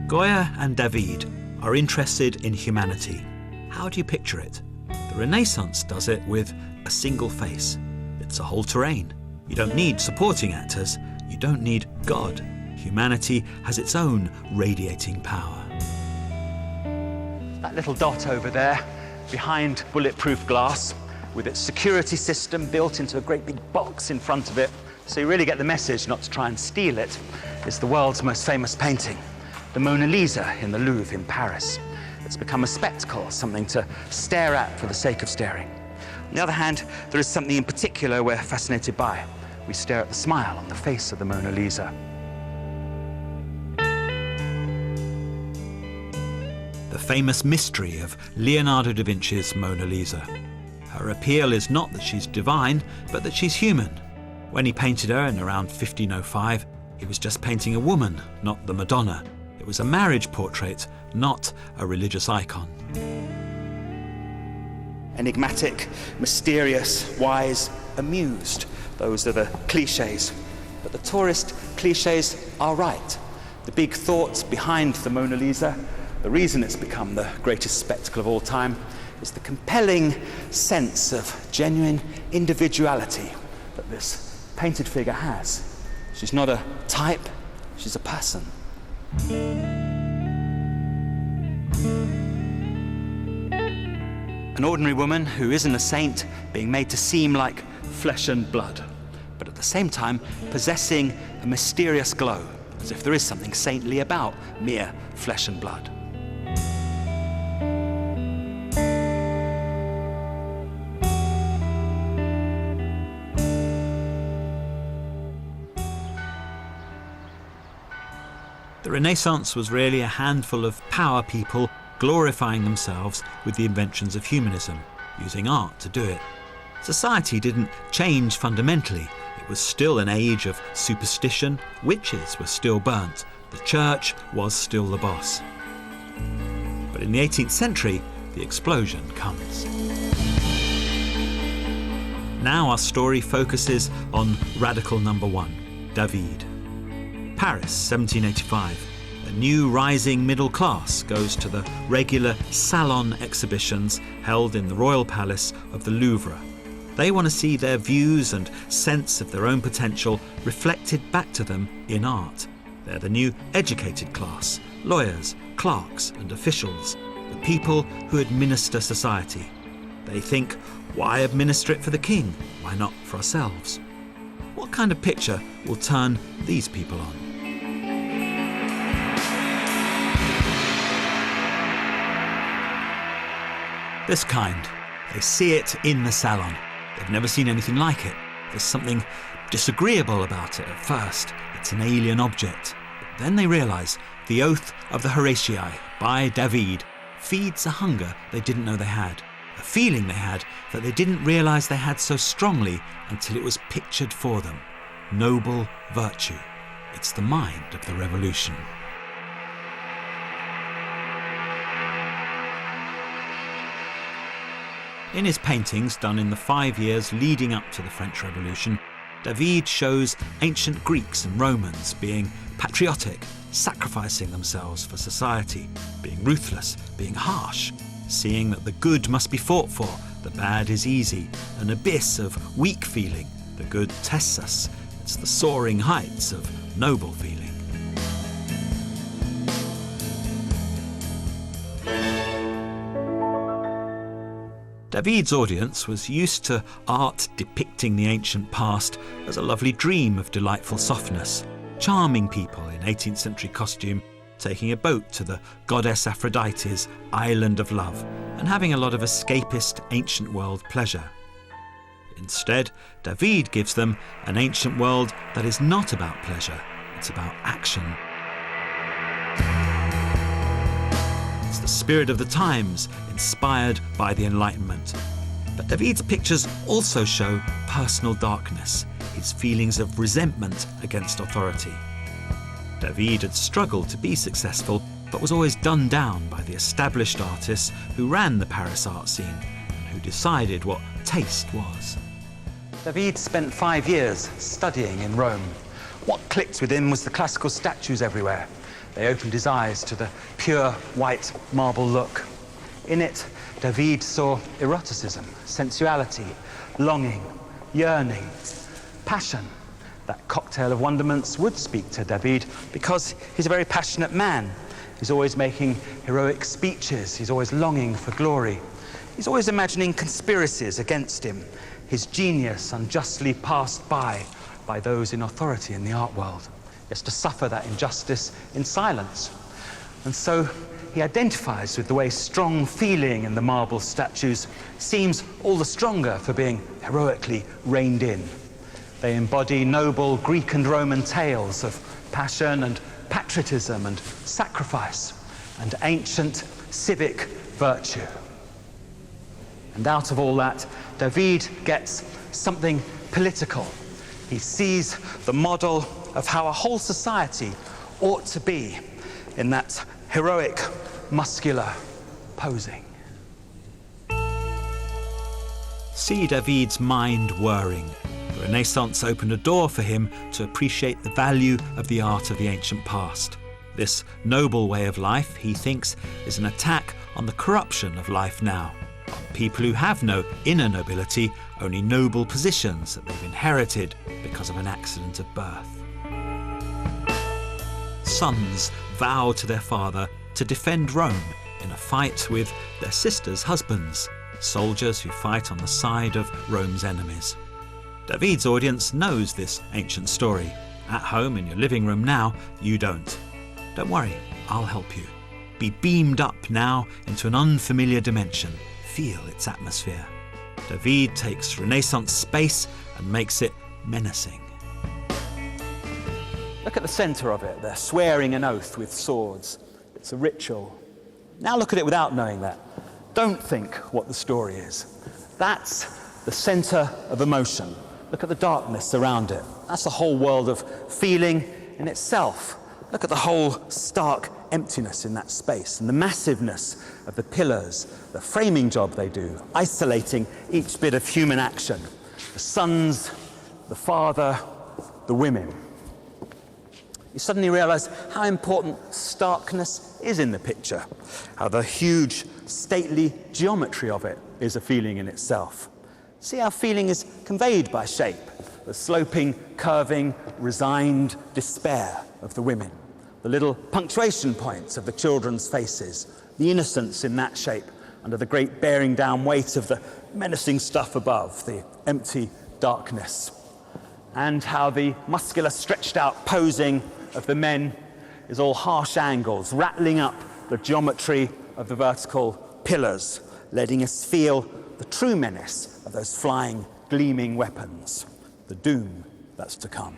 Goya and David are interested in humanity. How do you picture it? The Renaissance does it with a single face. It's a whole terrain. You don't need supporting actors. You don't need God. Humanity has its own radiating power. That little dot over there, behind bulletproof glass, with its security system built into a great big box in front of it, so you really get the message not to try and steal it, is the world's most famous painting, the Mona Lisa in the Louvre in Paris. It's become a spectacle, something to stare at for the sake of staring. On the other hand, there is something in particular we're fascinated by. We stare at the smile on the face of the Mona Lisa. The famous mystery of Leonardo da Vinci's Mona Lisa. Her appeal is not that she's divine, but that she's human. When he painted her in around 1505, he was just painting a woman, not the Madonna. It was a marriage portrait, not a religious icon. Enigmatic, mysterious, wise, amused. Those are the cliches. But the tourist cliches are right. The big thought behind the Mona Lisa, the reason it's become the greatest spectacle of all time, is the compelling sense of genuine individuality that this painted figure has. She's not a type, she's a person. An ordinary woman who isn't a saint being made to seem like flesh and blood, but at the same time possessing a mysterious glow, as if there is something saintly about mere flesh and blood. The Renaissance was really a handful of power people glorifying themselves with the inventions of humanism, using art to do it. Society didn't change fundamentally. It was still an age of superstition, witches were still burnt, the church was still the boss. But in the 18th century, the explosion comes. Now our story focuses on radical number one, David. Paris, 1785. A new rising middle class goes to the regular salon exhibitions held in the Royal Palace of the Louvre. They want to see their views and sense of their own potential reflected back to them in art. They're the new educated class, lawyers, clerks and officials, the people who administer society. They think, why administer it for the king? Why not for ourselves? What kind of picture will turn these people on? This kind. They see it in the salon. They've never seen anything like it. There's something disagreeable about it at first. It's an alien object. But then they realise the oath of the Horatii by David feeds a hunger they didn't know they had, a feeling they had that they didn't realise they had so strongly until it was pictured for them. Noble virtue. It's the mind of the revolution. In his paintings done in the 5 years leading up to the French Revolution, David shows ancient Greeks and Romans being patriotic, sacrificing themselves for society, being ruthless, being harsh, seeing that the good must be fought for, the bad is easy, an abyss of weak feeling, the good tests us, it's the soaring heights of noble feeling. David's audience was used to art depicting the ancient past as a lovely dream of delightful softness, charming people in 18th century costume, taking a boat to the goddess Aphrodite's island of love, and having a lot of escapist ancient world pleasure. Instead, David gives them an ancient world that is not about pleasure, it's about action. It's the spirit of the times, inspired by the Enlightenment. But David's pictures also show personal darkness, his feelings of resentment against authority. David had struggled to be successful, but was always done down by the established artists who ran the Paris art scene and who decided what taste was. David spent 5 years studying in Rome. What clicked with him was the classical statues everywhere. They opened his eyes to the pure white marble look. In it, David saw eroticism, sensuality, longing, yearning, passion. That cocktail of wonderments would speak to David because he's a very passionate man. He's always making heroic speeches. He's always longing for glory. He's always imagining conspiracies against him, his genius unjustly passed by those in authority in the art world. He has to suffer that injustice in silence. And so he identifies with the way strong feeling in the marble statues seems all the stronger for being heroically reined in. They embody noble Greek and Roman tales of passion and patriotism and sacrifice and ancient civic virtue. And out of all that, David gets something political. He sees the model of how a whole society ought to be in that heroic, muscular posing. See David's mind whirring. The Renaissance opened a door for him to appreciate the value of the art of the ancient past. This noble way of life, he thinks, is an attack on the corruption of life now. People who have no inner nobility, only noble positions that they've inherited because of an accident of birth. Sons vow to their father to defend Rome in a fight with their sisters' husbands, soldiers who fight on the side of Rome's enemies. David's audience knows this ancient story. At home in your living room now, you don't. Don't worry, I'll help you. Be beamed up now into an unfamiliar dimension. Feel its atmosphere. David takes Renaissance space and makes it menacing. Look at the centre of it. They're swearing an oath with swords. It's a ritual. Now look at it without knowing that. Don't think what the story is. That's the centre of emotion. Look at the darkness around it. That's the whole world of feeling in itself. Look at the whole stark emptiness in that space and the massiveness of the pillars, the framing job they do, isolating each bit of human action. The sons, the father, the women. You suddenly realise how important starkness is in the picture, how the huge, stately geometry of it is a feeling in itself. See how feeling is conveyed by shape, the sloping, curving, resigned despair of the women, the little punctuation points of the children's faces, the innocence in that shape under the great bearing down weight of the menacing stuff above, the empty darkness, and how the muscular stretched out posing of the men is all harsh angles, rattling up the geometry of the vertical pillars, letting us feel the true menace of those flying, gleaming weapons, the doom that's to come.